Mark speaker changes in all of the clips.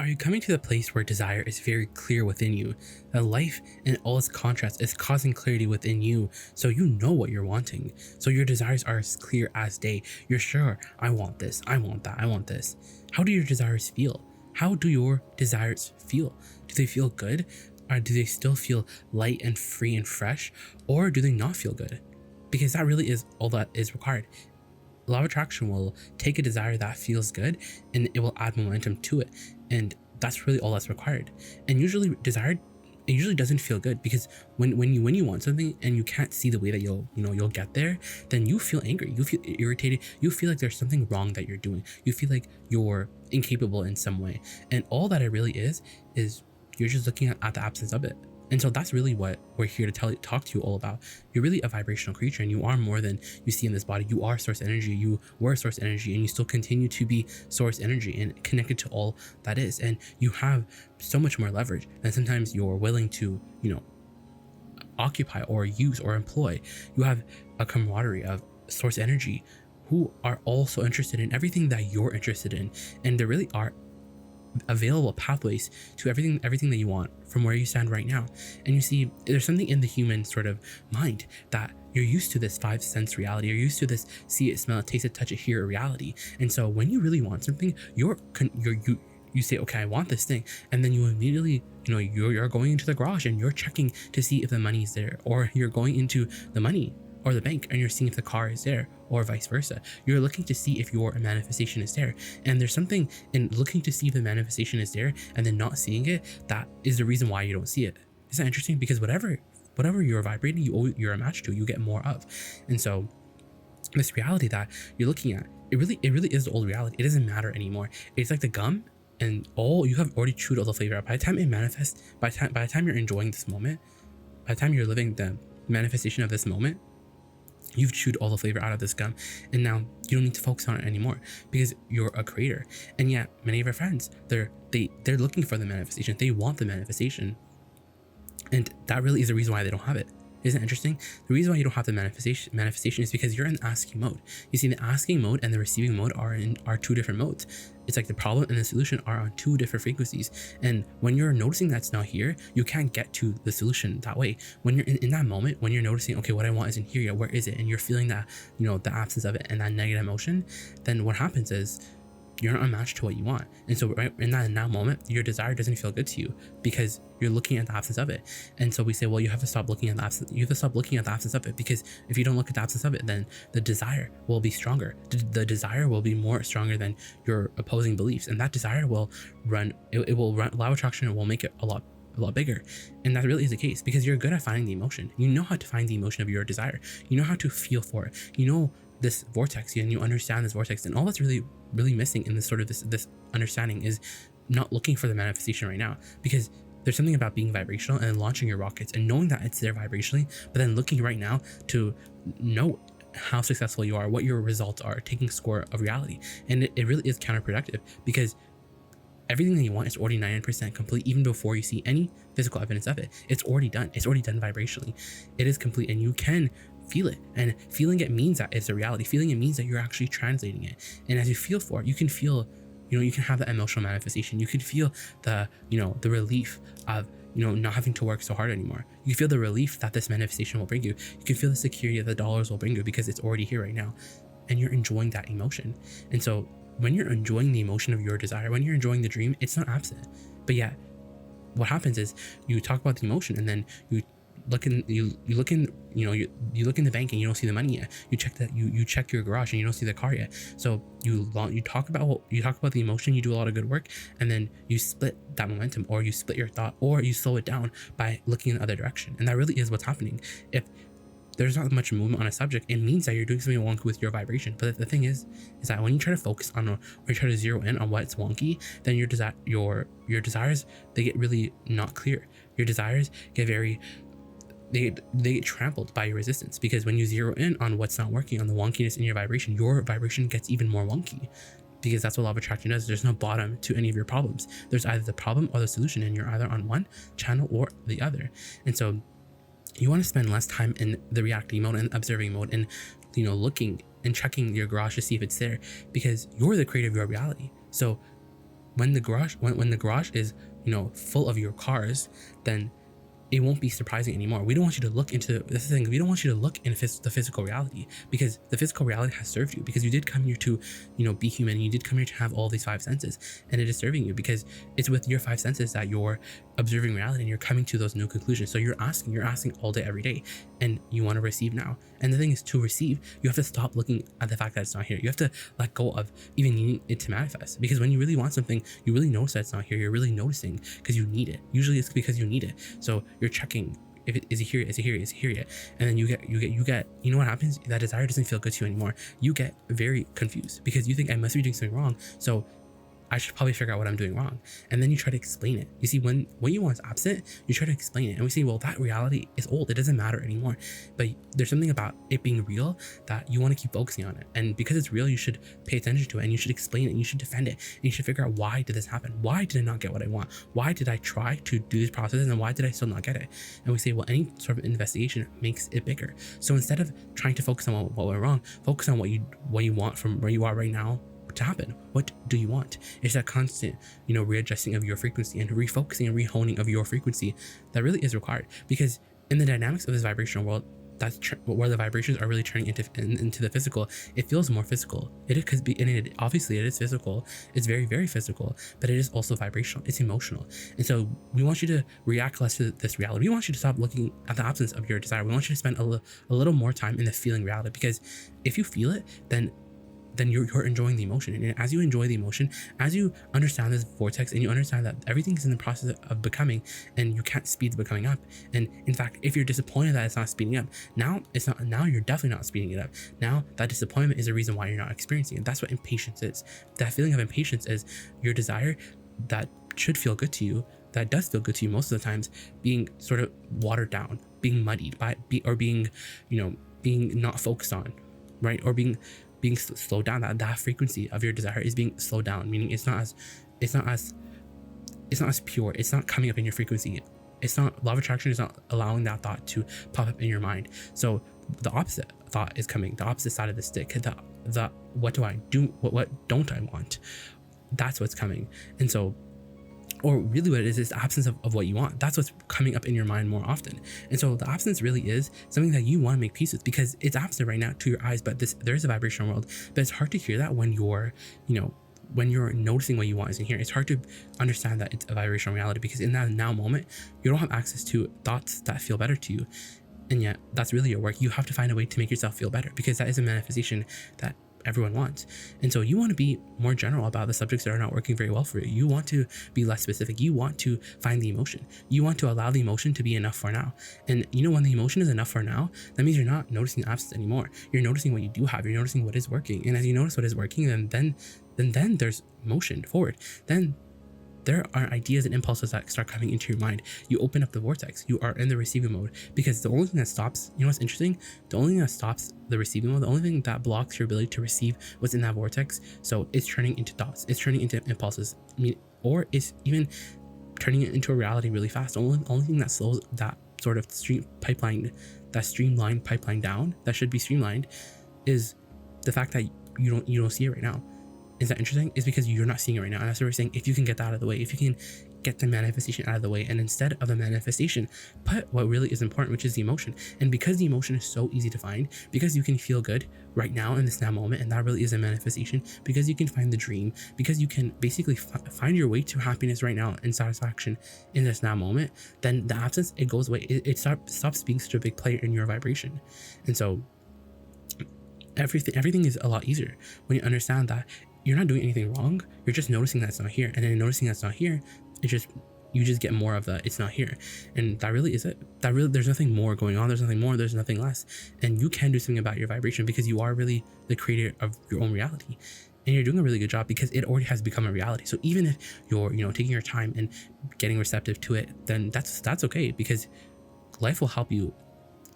Speaker 1: you coming to the place where desire is very clear within you? That life and all its contrasts is causing clarity within you, so you know what you're wanting. So your desires are as clear as day. You're sure, I want this, I want that, I want this. How do your desires feel? How do your desires feel? Do they feel good? Or do they still feel light and free and fresh? Or do they not feel good? Because that really is all that is required. Law of attraction will take a desire that feels good and it will add momentum to it. And that's really all that's required. And usually it usually doesn't feel good, because when you want something and you can't see the way that you'll get there, then you feel angry, you feel irritated, you feel like there's something wrong that you're doing, you feel like you're incapable in some way. And all that it really is you're just looking at the absence of it. And so that's really what we're here to talk to you all about. You're really a vibrational creature, and you are more than you see in this body. You are source energy. You were source energy, and you still continue to be source energy and connected to all that is. And you have so much more leverage than sometimes you're willing to, occupy or use or employ. You have a camaraderie of source energy who are also interested in everything that you're interested in. And there really are available pathways to everything that you want from where you stand right now. And you see, there's something in the human sort of mind that you're used to this five sense reality. You're used to this see it, smell it, taste it, touch it, hear it reality. And so when you really want something, you say, okay, I want this thing, and then you immediately, you're going into the garage and you're checking to see if the money's there, or you're going into the money or the bank and you're seeing if the car is there, or vice versa. You're looking to see if your manifestation is there. And there's something in looking to see if the manifestation is there and then not seeing it that is the reason why you don't see it. Isn't that interesting? Because whatever you're vibrating, you're a match to, you get more of. And so this reality that you're looking at, it really is the old reality. It doesn't matter anymore. It's like the gum, and you have already chewed all the flavor out. By the time it manifests, by the time you're enjoying this moment, by the time you're living the manifestation of this moment, you've chewed all the flavor out of this gum, and now you don't need to focus on it anymore because you're a creator. And yet many of our friends, they're looking for the manifestation. They want the manifestation, and that really is the reason why they don't have it. Isn't it interesting? The reason why you don't have the manifestation is because you're in asking mode. You see, the asking mode and the receiving mode are two different modes. It's like the problem and the solution are on two different frequencies. And when you're noticing that's not here, you can't get to the solution that way. When you're in that moment, when you're noticing, okay, what I want isn't here yet, where is it? And you're feeling that, the absence of it and that negative emotion, then what happens is you're not unmatched to what you want. And so right in that moment, your desire doesn't feel good to you because you're looking at the absence of it. And so we say, well, you have to stop looking at the absence. You have to stop looking at the absence of it, because if you don't look at the absence of it, then the desire will be stronger. The desire will be more stronger than your opposing beliefs. And that desire will run, it will run, law of attraction will make it a lot bigger. And that really is the case, because you're good at finding the emotion. You know how to find the emotion of your desire. You know how to feel for it. You know this vortex, and you understand this vortex. And all that's really missing in this sort of this understanding is not looking for the manifestation right now, because there's something about being vibrational and launching your rockets and knowing that it's there vibrationally, but then looking right now to know how successful you are, what your results are, taking score of reality. And it really is counterproductive, because everything that you want is already 99% complete even before you see any physical evidence of it. It's already done. It's already done vibrationally. It is complete, and you can feel it. And feeling it means that it's a reality. Feeling it means that you're actually translating it. And as you feel for it, you can feel, you can have that emotional manifestation. You can feel the relief of, not having to work so hard anymore. You feel the relief that this manifestation will bring you. You can feel the security that the dollars will bring you, because it's already here right now. And you're enjoying that emotion. And so when you're enjoying the emotion of your desire, when you're enjoying the dream, it's not absent. But yet what happens is you talk about the emotion, and then you look in the bank and you don't see the money yet. You check your garage and you don't see the car yet. So you talk about the emotion, you do a lot of good work, and then you split that momentum, or you split your thought, or you slow it down by looking in the other direction. And that really is what's happening. If there's not much movement on a subject, it means that you're doing something wonky with your vibration. But the thing is that when you try to focus on, or you try to zero in on what's wonky, then your desires, they get really not clear. Your desires get very, they get trampled by your resistance, because when you zero in on what's not working, on the wonkiness in your vibration gets even more wonky, because that's what law of attraction does. There's no bottom to any of your problems. There's either the problem or the solution, and you're either on one channel or the other. And so you want to spend less time in the reacting mode and observing mode, and looking and checking your garage to see if it's there, because you're the creator of your reality. So when the garage is, full of your cars, then it won't be surprising anymore. We don't want you to look into this thing. We don't want you to look in the physical reality, because the physical reality has served you, because you did come here to, be human. You did come here to have all these five senses, and it is serving you, because it's with your five senses that you're observing reality and you're coming to those new conclusions. So you're asking all day, every day, and you want to receive now. And the thing is, to receive, you have to stop looking at the fact that it's not here. You have to let go of even needing it to manifest, because when you really want something, you really notice that it's not here. You're really noticing because you need it. Usually it's because you need it. So you're checking, if it is it here, is it here, is it here yet? And then you get, you know what happens? That desire doesn't feel good to you anymore. You get very confused because you think, I must be doing something wrong, so I should probably figure out what I'm doing wrong. And then you try to explain it. You see, when what you want is absent, you try to explain it. And we say, well, that reality is old. It doesn't matter anymore. But there's something about it being real that you want to keep focusing on it. And because it's real, you should pay attention to it, and you should explain it, and you should defend it. And you should figure out, why did this happen? Why did I not get what I want? Why did I try to do these processes, and why did I still not get it? And we say, well, any sort of investigation makes it bigger. So instead of trying to focus on what went wrong, focus on what you want from where you are right now to happen. What do you want? It's that constant, readjusting of your frequency and refocusing and rehoning of your frequency that really is required. Because in the dynamics of this vibrational world, that's where the vibrations are really turning into the physical. It feels more physical. It could be, and obviously it is physical. It's very, very physical, but it is also vibrational. It's emotional. And so we want you to react less to this reality. We want you to stop looking at the absence of your desire. We want you to spend a little more time in the feeling reality, because if you feel it, then you're enjoying the emotion. And as you enjoy the emotion, as you understand this vortex, and you understand that everything is in the process of becoming, and you can't speed the becoming up. And in fact, if you're disappointed that it's not speeding up, now you're definitely not speeding it up. Now that disappointment is the reason why you're not experiencing it. That's what impatience is. That feeling of impatience is your desire that should feel good to you, that does feel good to you most of the times, being sort of watered down, being muddied or being not focused on, right? Or being slowed down. That frequency of your desire is being slowed down, meaning it's not as pure. It's not coming up in your frequency. It's not, law of attraction is not allowing that thought to pop up in your mind. So the opposite thought is coming, the opposite side of the stick, the what do I do, what don't I want, that's what's coming. And so, or really what it is the absence of what you want. That's what's coming up in your mind more often. And so the absence really is something that you want to make peace with, because it's absent right now to your eyes, but there is a vibrational world. But it's hard to hear that when you're, when you're noticing what you want isn't here. It's hard to understand that it's a vibrational reality, because in that now moment, you don't have access to thoughts that feel better to you. And yet that's really your work. You have to find a way to make yourself feel better, because that is a manifestation that everyone wants. And so you want to be more general about the subjects that are not working very well for you. You want to be less specific. You want to find the emotion. You want to allow the emotion to be enough for now. And when the emotion is enough for now, that means you're not noticing the absence anymore. You're noticing what you do have. You're noticing what is working. And as you notice what is working, then there's motion forward. Then there are ideas and impulses that start coming into your mind. You open up the vortex. You are in the receiving mode, because the only thing that stops, what's interesting? The only thing that stops the receiving mode, the only thing that blocks your ability to receive what's in that vortex, so it's turning into thoughts, it's turning into impulses, or it's even turning it into a reality really fast. The only thing that slows that sort of streamlined pipeline down, that should be streamlined, is the fact that you don't see it right now. Is that interesting? It's because you're not seeing it right now. And that's what we're saying. If you can get that out of the way, if you can get the manifestation out of the way, and instead of the manifestation, put what really is important, which is the emotion. And because the emotion is so easy to find, because you can feel good right now in this now moment, and that really is a manifestation, because you can find the dream, because you can basically find your way to happiness right now and satisfaction in this now moment, then the absence, it goes away. It stops being such a big player in your vibration. And so everything is a lot easier when you understand that you're not doing anything wrong. You're just noticing that it's not here. And then noticing that's not here, you just get more of the it's not here. And that really is it. There's nothing more going on. There's nothing more. There's nothing less. And you can do something about your vibration, because you are really the creator of your own reality. And you're doing a really good job, because it already has become a reality. So even if you're, taking your time and getting receptive to it, then that's okay, because life will help you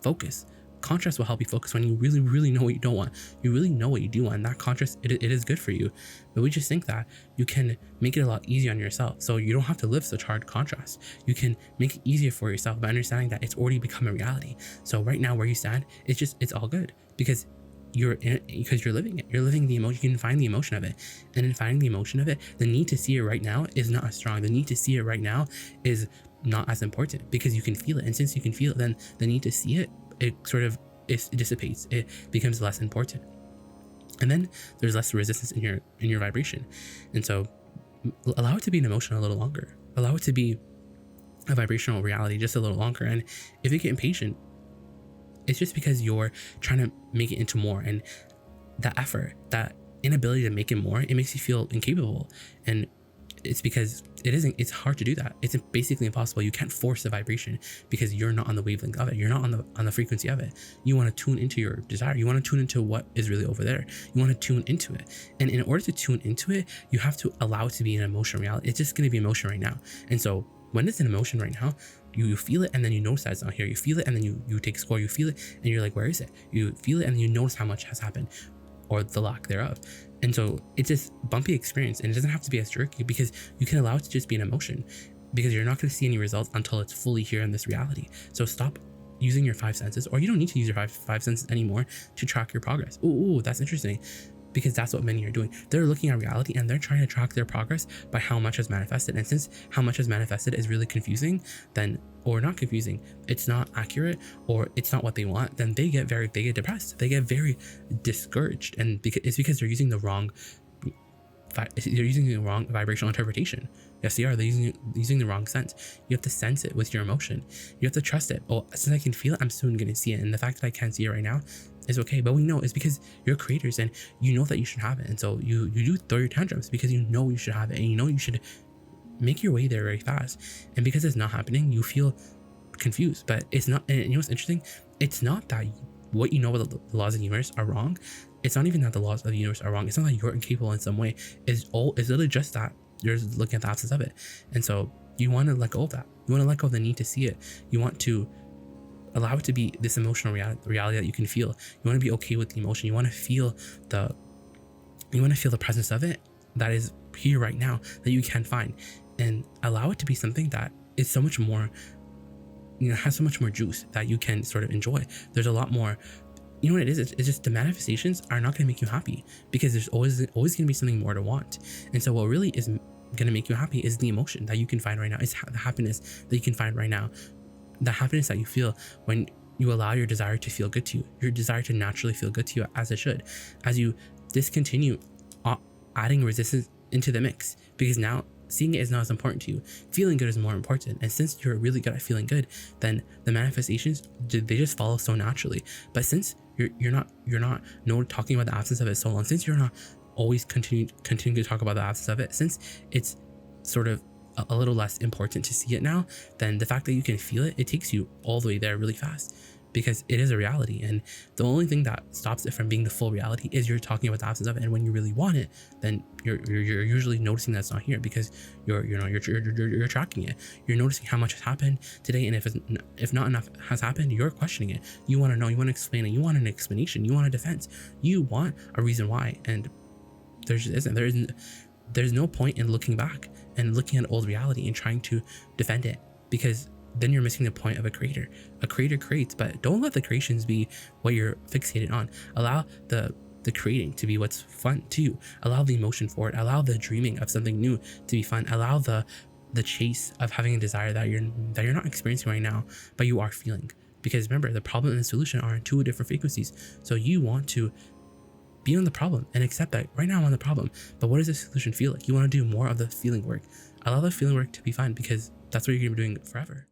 Speaker 1: focus. Contrast will help you focus when you really, really know what you don't want. You really know what you do want, and that contrast, it is good for you. But we just think that you can make it a lot easier on yourself, so you don't have to live such hard contrast. You can make it easier for yourself by understanding that it's already become a reality. So right now where you stand, it's all good, because you're in it because you're living it. You're living the emotion. You can find the emotion of it. And in finding the emotion of it, the need to see it right now is not as strong. The need to see it right now is not as important because you can feel it. And since you can feel it, then the need to see it, it sort of it dissipates. It becomes less important. And then there's less resistance in your vibration. And so allow it to be an emotion a little longer. Allow it to be a vibrational reality just a little longer. And if you get impatient, it's just because you're trying to make it into more, and that effort, that inability to make it more, it makes you feel incapable. And it's because it's hard to do that. It's basically impossible. You can't force the vibration because you're not on the wavelength of it. You're not on the frequency of it. You want to tune into your desire. You want to tune into what is really over there. You want to tune into it. And in order to tune into it, you have to allow it to be an emotional reality. It's just going to be emotion right now. And so when it's an emotion right now, you feel it and then you notice that it's not here. You feel it and then you take score. You feel it and you're like, where is it? You feel it and then you notice how much has happened, or the lack thereof. And so it's this bumpy experience, and it doesn't have to be as jerky because you can allow it to just be an emotion, because you're not going to see any results until it's fully here in this reality. So stop using your five senses, or you don't need to use your five senses anymore to track your progress. Ooh, that's interesting. Because that's what many are doing. They're looking at reality and they're trying to track their progress by how much has manifested. And since how much has manifested is really confusing, then, or not confusing, it's not accurate, or it's not what they want, then they get depressed. They get very discouraged. And it's because they're using the wrong vibrational interpretation. Yes, they are. They're using the wrong sense. You have to sense it with your emotion. You have to trust it. Oh, since I can feel it, I'm soon going to see it. And the fact that I can't see it right now is okay. But we know it's because you're creators and you know that you should have it. And so you do throw your tantrums because you know you should have it, and you know you should make your way there very fast. And because it's not happening, you feel confused. But it's not. And you know what's interesting? It's not that what you know about the laws of the universe are wrong. It's not even that the laws of the universe are wrong. It's not that you're incapable in some way. It's literally just that you're looking at the absence of it. And so you want to let go of that. You want to let go of the need to see it. You want to allow it to be this emotional reality that you can feel. You want to be okay with the emotion. You want to feel the presence of it that is here right now that you can find, and allow it to be something that is so much more, has so much more juice that you can sort of enjoy. There's a lot more. You know what it is? It's just the manifestations are not going to make you happy because there's always going to be something more to want. And so what really is going to make you happy is the emotion that you can find right now. It's the happiness that you can find right now. The happiness that you feel when you allow your desire to feel good to you, your desire to naturally feel good to you as it should, as you discontinue adding resistance into the mix, because now seeing it is not as important to you. Feeling good is more important. And since you're really good at feeling good, then the manifestations, they just follow so naturally. But since you're not talking about the absence of it so long, since you're not always continuing to talk about the absence of it, since it's sort of a little less important to see it now, then the fact that you can feel it, it takes you all the way there really fast, because it is a reality. And the only thing that stops it from being the full reality is you're talking about the absence of it. And when you really want it, then you're usually noticing that's not here, because you're tracking it. You're noticing how much has happened today, and if not enough has happened, you're questioning it. You want to know, you want to explain it, you want an explanation, you want a defense, you want a reason why. And there's no point in looking back and looking at old reality and trying to defend it, because then you're missing the point of a creator. A creator creates, but don't let the creations be what you're fixated on. Allow the creating to be what's fun to you. Allow the emotion for it. Allow the dreaming of something new to be fun. Allow the chase of having a desire that you're not experiencing right now, but you are feeling. Because remember, the problem and the solution are in two different frequencies. So you want to be on the problem and accept that right now I'm on the problem, but what does the solution feel like? You want to do more of the feeling work. Allow the feeling work to be fun, because that's what you're going to be doing forever.